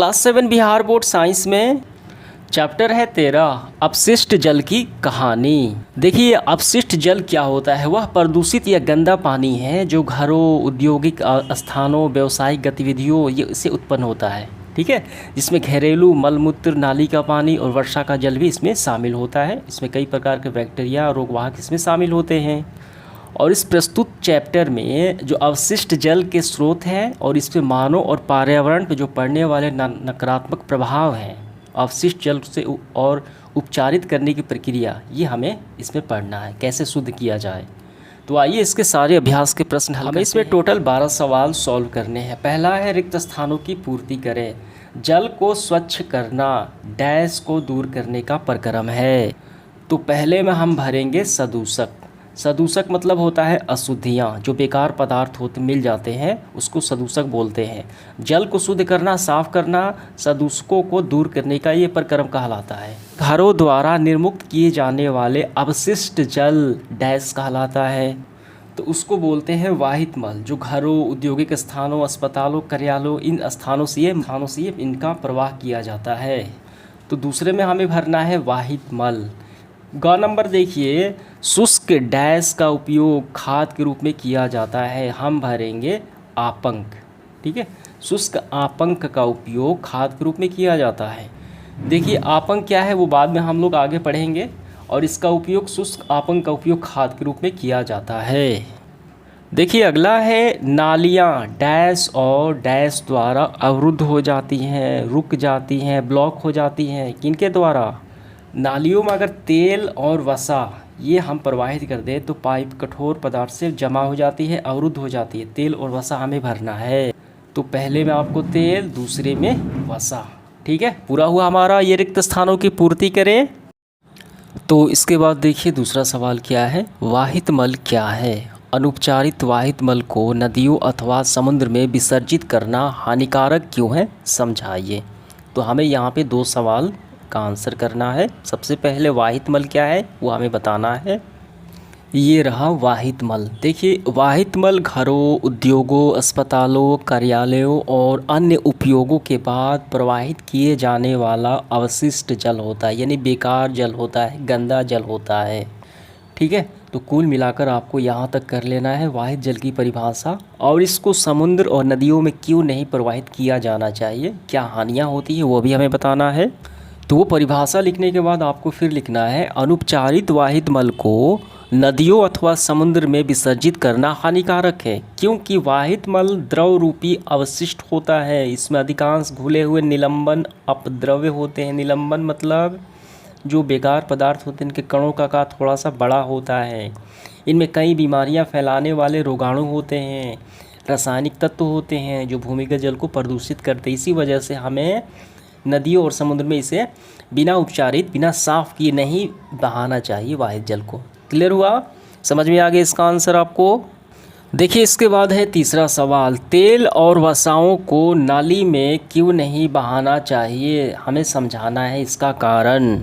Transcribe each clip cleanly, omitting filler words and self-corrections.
Class 7 Bihar board science में chapter है 13 अपशिष्ट जल की कहानी। देखिए अपशिष्ट जल क्या होता है। वह प्रदूषित या गंदा पानी है जो घरों, औद्योगिक स्थानों, व्यावसायिक गतिविधियों ये से उत्पन्न होता है। ठीक है, जिसमें घरेलू मलमूत्र, नाली का पानी और वर्षा का जल भी इसमें शामिल होता है। इसमें कई प्रकार के बैक्टीरिया और रोगवाहक इसमें शामिल होते हैं। और इस प्रस्तुत चैप्टर में जो अवशिष्ट जल के स्रोत हैं और इस पे मानव और पर्यावरण पे जो पड़ने वाले नकारात्मक प्रभाव हैं, अवशिष्ट जल से और उपचारित करने की प्रक्रिया, ये हमें इसमें पढ़ना है, कैसे शुद्ध किया जाए। तो आइए इसके सारे अभ्यास के प्रश्न हल। हमें इसमें टोटल 12 सवाल सॉल्व करने हैं। पहला है रिक्त स्थानों की पूर्ति करें। जल को स्वच्छ करना डैश को दूर करने का प्रक्रम है। तो पहले में हम भरेंगे सदूषक। सदूषक मतलब होता है अशुद्धियाँ, जो बेकार पदार्थ होते मिल जाते हैं उसको सदूषक बोलते हैं। जल को शुद्ध करना, साफ करना, सदूषकों को दूर करने का ये प्रक्रम कहलाता है। घरों द्वारा निर्मुक्त किए जाने वाले अवशिष्ट जल डैश कहलाता है, तो उसको बोलते हैं वाहित मल। जो घरों, औद्योगिक स्थानों, अस्पतालों, कार्यालयों, इन स्थानों से इनका प्रवाह किया जाता है। तो दूसरे में हमें भरना है वाहित मल। ग नंबर देखिए, शुष्क डैश का उपयोग खाद के रूप में किया जाता है। हम भरेंगे आपंक। ठीक है, शुष्क आपंक का उपयोग खाद के रूप में किया जाता है। देखिए आपंक क्या है वो बाद में हम लोग आगे पढ़ेंगे। और इसका उपयोग, शुष्क आपंक का उपयोग खाद के रूप में किया जाता है। देखिए अगला है नालियाँ डैश और डैश द्वारा अवरुद्ध हो जाती हैं, रुक जाती हैं, ब्लॉक हो जाती हैं। किनके द्वारा? नालियों में अगर तेल और वसा ये हम प्रवाहित कर दें तो पाइप कठोर पदार्थ से जमा हो जाती है, अवरुद्ध हो जाती है। तेल और वसा हमें भरना है। तो पहले में आपको तेल, दूसरे में वसा। ठीक है, पूरा हुआ हमारा ये रिक्त स्थानों की पूर्ति करें। तो इसके बाद देखिए दूसरा सवाल क्या है, वाहित मल क्या है। अनुपचारित वाहित मल को नदियों अथवा समुद्र में विसर्जित करना हानिकारक क्यों है, समझाइए। तो हमें यहाँ पे 2 सवाल का आंसर करना है। सबसे पहले वाहित मल क्या है वो हमें बताना है। ये रहा वाहित मल। देखिए वाहित मल घरों, उद्योगों, अस्पतालों, कार्यालयों और अन्य उपयोगों के बाद प्रवाहित किए जाने वाला अवशिष्ट जल होता है, यानी बेकार जल होता है, गंदा जल होता है। ठीक है, तो कुल मिलाकर आपको यहाँ तक कर लेना है वाहित जल की परिभाषा, और इसको समुद्र और नदियों में क्यों नहीं प्रवाहित किया जाना चाहिए, क्या हानियाँ होती हैं वो भी हमें बताना है। तो वो परिभाषा लिखने के बाद आपको फिर लिखना है अनुपचारित वाहित मल को नदियों अथवा समुद्र में विसर्जित करना हानिकारक है, क्योंकि वाहित मल द्रव रूपी अवशिष्ट होता है। इसमें अधिकांश घुले हुए निलंबन अपद्रव्य होते हैं। निलंबन मतलब जो बेकार पदार्थ होते हैं, इनके कणों का आकार थोड़ा सा बड़ा होता है। इनमें कई बीमारियां फैलाने वाले रोगाणु होते हैं, रासायनिक तत्व होते हैं जो भूमिगत जल को प्रदूषित करते हैं। इसी वजह से हमें नदियों और समुद्र में इसे बिना उपचारित, बिना साफ़ किए नहीं बहाना चाहिए वाहित जल को। क्लियर हुआ, समझ में आ गया इसका आंसर आपको। देखिए इसके बाद है तीसरा सवाल, तेल और वसाओं को नाली में क्यों नहीं बहाना चाहिए, हमें समझाना है इसका कारण।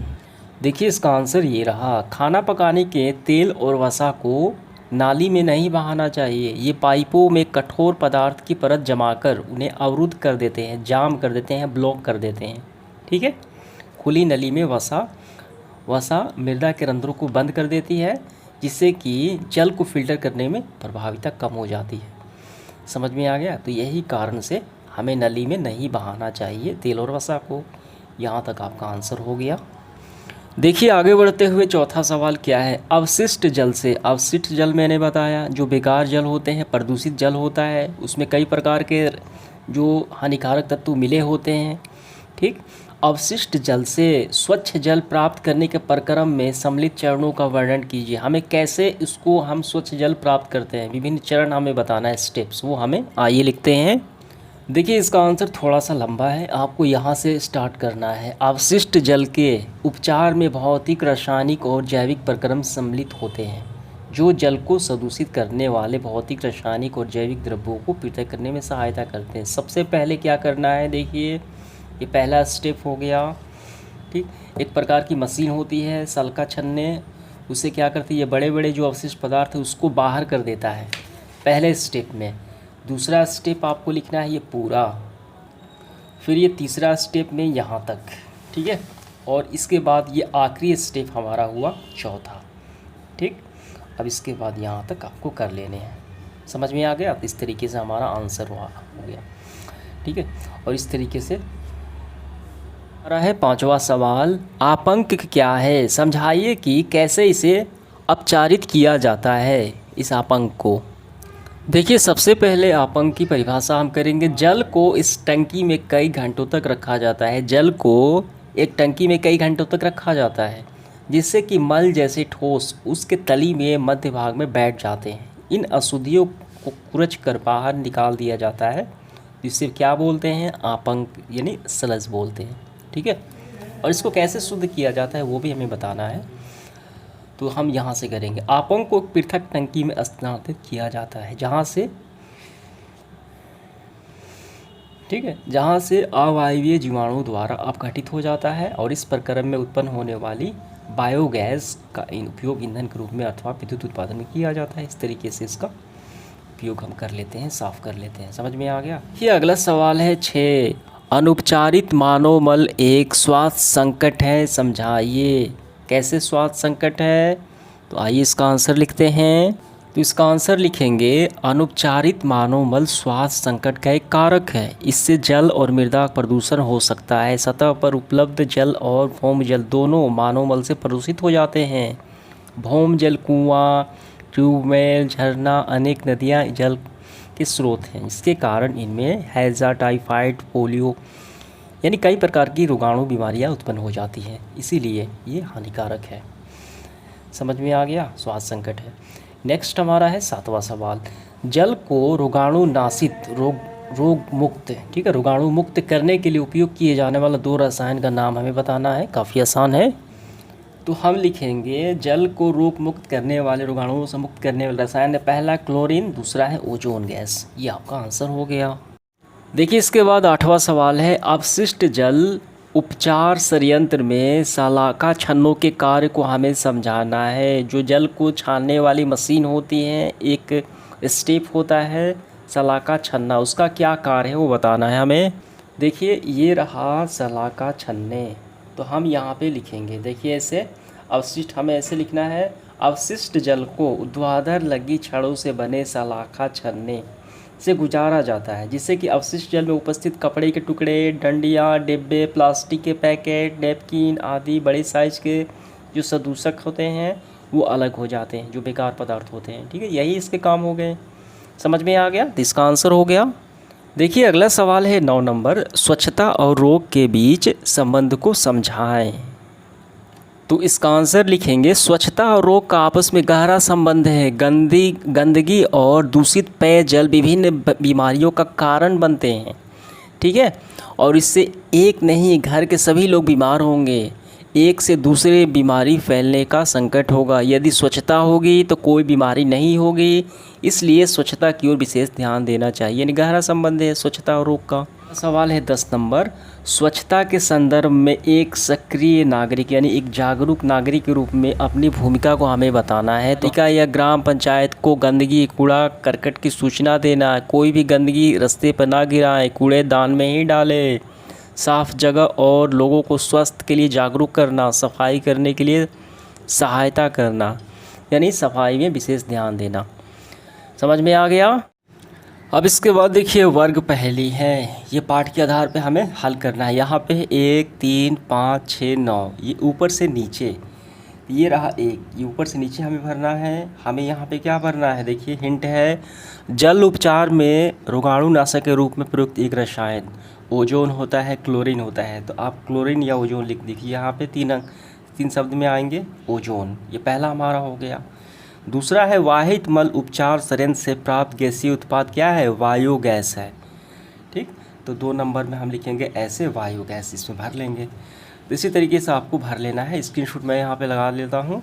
देखिए इसका आंसर ये रहा, खाना पकाने के तेल और वसा को नाली में नहीं बहाना चाहिए। ये पाइपों में कठोर पदार्थ की परत जमाकर उन्हें अवरुद्ध कर देते हैं, जाम कर देते हैं, ब्लॉक कर देते हैं। ठीक है, खुली नली में वसा मृदा के रंध्रों को बंद कर देती है, जिससे कि जल को फिल्टर करने में प्रभाविता कम हो जाती है। समझ में आ गया। तो यही कारण से हमें नली में नहीं बहाना चाहिए तेल और वसा को। यहाँ तक आपका आंसर हो गया। देखिए आगे बढ़ते हुए चौथा सवाल क्या है, अवशिष्ट जल से। अवशिष्ट जल मैंने बताया जो बेकार जल होते हैं, प्रदूषित जल होता है, उसमें कई प्रकार के जो हानिकारक तत्व मिले होते हैं। ठीक, अवशिष्ट जल से स्वच्छ जल प्राप्त करने के प्रक्रम में सम्मिलित चरणों का वर्णन कीजिए। हमें कैसे इसको हम स्वच्छ जल प्राप्त करते हैं, विभिन्न चरण हमें बताना है, स्टेप्स, वो हमें आइए लिखते हैं। देखिए इसका आंसर थोड़ा सा लंबा है, आपको यहाँ से स्टार्ट करना है। अवशिष्ट जल के उपचार में भौतिक, रासायनिक और जैविक प्रक्रम सम्मिलित होते हैं, जो जल को प्रदूषित करने वाले भौतिक, रासायनिक और जैविक द्रव्यों को पृथक करने में सहायता करते हैं। सबसे पहले क्या करना है, देखिए ये पहला स्टेप हो गया। ठीक, एक प्रकार की मशीन होती है सल्का छन्ने, उसे क्या करती है, बड़े बड़े जो अवशिष्ट पदार्थ है उसको बाहर कर देता है पहले स्टेप में। दूसरा स्टेप आपको लिखना है ये पूरा, फिर ये तीसरा स्टेप में यहाँ तक, ठीक है। और इसके बाद ये आखिरी स्टेप हमारा हुआ चौथा, ठीक। अब इसके बाद यहाँ तक आपको कर लेने हैं। समझ में आ गया? तो इस तरीके से हमारा आंसर हो गया, ठीक है। और इस तरीके से हमारा है पांचवा सवाल, आपांक क्या है, समझाइए कि कैसे इसे अपचारित किया जाता है, इस आपांक को। देखिए, सबसे पहले आपांक की परिभाषा हम करेंगे। जल को इस टंकी में कई घंटों तक रखा जाता है। जल को एक टंकी में कई घंटों तक रखा जाता है, जिससे कि मल जैसे ठोस उसके तली में मध्य भाग में बैठ जाते हैं। इन अशुद्धियों को कुरच कर बाहर निकाल दिया जाता है, जिससे क्या बोलते हैं, आपांक यानी स्लज बोलते हैं, ठीक है। और इसको कैसे शुद्ध किया जाता है वो भी हमें बताना है, तो हम यहाँ से करेंगे। आपांक को पृथक टंकी में स्थानांतरित किया जाता है, जहाँ से, ठीक है, जहाँ से अवायवीय जीवाणु द्वारा अपघटित हो जाता है। और इस प्रक्रम में उत्पन्न होने वाली बायोगैस का उपयोग ईंधन के रूप में अथवा विद्युत उत्पादन में किया जाता है। इस तरीके से इसका उपयोग हम कर लेते हैं, साफ कर लेते हैं। समझ में आ गया? ये अगला सवाल है 6, अनुपचारित मानव मल एक स्वास्थ्य संकट है, समझाइए कैसे स्वास्थ्य संकट है। तो आइए इसका आंसर लिखते हैं। तो इसका आंसर लिखेंगे, अनुपचारित मानव मल स्वास्थ्य संकट का एक कारक है। इससे जल और मृदा प्रदूषण हो सकता है। सतह पर उपलब्ध जल और भौम जल दोनों मानव मल से प्रदूषित हो जाते हैं। भौम जल कुआं, ट्यूबवेल, झरना, अनेक नदियाँ जल के स्रोत हैं। इसके कारण इनमें हैजा, टाइफाइड, पोलियो यानी कई प्रकार की रोगाणु बीमारियां उत्पन्न हो जाती हैं। इसीलिए ये हानिकारक है। समझ में आ गया? स्वास्थ्य संकट है। नेक्स्ट हमारा है 7वां सवाल, जल को रोगाणु नाशित, रोग मुक्त, ठीक है, रोगाणु मुक्त करने के लिए उपयोग किए जाने वाला 2 रसायन का नाम हमें बताना है। काफ़ी आसान है। तो हम लिखेंगे, जल को रोग मुक्त करने वाले, रोगाणुओं से मुक्त करने वाले रसायन है, पहला क्लोरीन, दूसरा है ओजोन गैस। ये आपका आंसर हो गया। देखिए, इसके बाद 8वां सवाल है, अपशिष्ट जल उपचार संयंत्र में शलाका छन्नों के कार्य को हमें समझाना है। जो जल को छानने वाली मशीन होती है, एक स्टेप होता है शलाका छन्ना, उसका क्या कार्य है वो बताना है हमें। देखिए, ये रहा शलाका छन्ने, तो हम यहाँ पे लिखेंगे। देखिए, ऐसे अवशिष्ट हमें ऐसे लिखना है, अवशिष्ट जल को ऊर्ध्वाधर लगी छड़ों से बने शलाका छन्ने से गुजारा जाता है, जिससे कि अवशिष्ट जल में उपस्थित कपड़े के टुकड़े, डंडियाँ, डिब्बे, प्लास्टिक के पैकेट, नैपकिन आदि बड़े साइज़ के जो सदूषक होते हैं वो अलग हो जाते हैं, जो बेकार पदार्थ होते हैं, ठीक है। यही इसके काम हो गए। समझ में आ गया? तो इसका आंसर हो गया। देखिए, अगला सवाल है 9 नंबर, स्वच्छता और रोग के बीच संबंध को समझाएं। तो इसका आंसर लिखेंगे, स्वच्छता और रोग का आपस में गहरा संबंध है। गंदगी और दूषित पेय जल विभिन्न बीमारियों का कारण बनते हैं, ठीक है। और इससे एक नहीं, घर के सभी लोग बीमार होंगे। एक से दूसरे बीमारी फैलने का संकट होगा। यदि स्वच्छता होगी तो कोई बीमारी नहीं होगी। इसलिए स्वच्छता की ओर विशेष ध्यान देना चाहिए। यानी गहरा संबंध है स्वच्छता और रोग का। सवाल है 10 नंबर, स्वच्छता के संदर्भ में एक सक्रिय नागरिक यानी एक जागरूक नागरिक के रूप में अपनी भूमिका को हमें बताना है। तो या ग्राम पंचायत को गंदगी, कूड़ा करकट की सूचना देना, कोई भी गंदगी रास्ते पर ना गिराएं, कूड़ेदान में ही डालें, साफ जगह और लोगों को स्वास्थ्य के लिए जागरूक करना, सफाई करने के लिए सहायता करना, यानी सफाई में विशेष ध्यान देना। समझ में आ गया? अब इसके बाद देखिए, वर्ग पहेली है। ये पाठ के आधार पे हमें हल करना है। यहाँ पे 1, 3, 5, 6, 9, ये ऊपर से नीचे, ये रहा 1, ये ऊपर से नीचे हमें भरना है। हमें यहाँ पे क्या भरना है? देखिए, हिंट है, जल उपचार में रोगाणुनाशक के रूप में प्रयुक्त एक रसायन ओजोन होता है, क्लोरीन होता है। तो आप क्लोरीन या ओजोन लिख दीजिए। यहाँ पे 3 शब्द में आएंगे ओजोन, ये पहला हमारा हो गया। दूसरा है, वाहित मल उपचार संयंत्र से प्राप्त गैसीय उत्पाद क्या है? वायु गैस है, ठीक। तो 2 नंबर में हम लिखेंगे ऐसे, वायु गैस, इसमें भर लेंगे। तो इसी तरीके से आपको भर लेना है। स्क्रीनशॉट मैं यहाँ पे लगा लेता हूँ।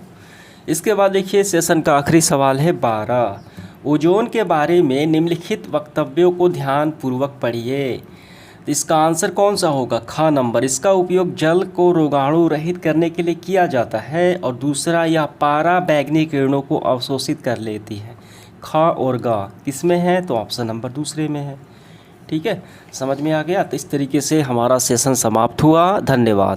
इसके बाद देखिए, सेशन का आखिरी सवाल है 12, ओजोन के बारे में निम्नलिखित वक्तव्यों को ध्यानपूर्वक पढ़िए। तो इसका आंसर कौन सा होगा? ख नंबर, इसका उपयोग जल को रोगाणु रहित करने के लिए किया जाता है। और दूसरा, यह पारा बैगनी किरणों को अवशोषित कर लेती है। ख और ग किसमें है? तो ऑप्शन नंबर दूसरे में है, ठीक है, समझ में आ गया। तो इस तरीके से हमारा सेशन समाप्त हुआ। धन्यवाद।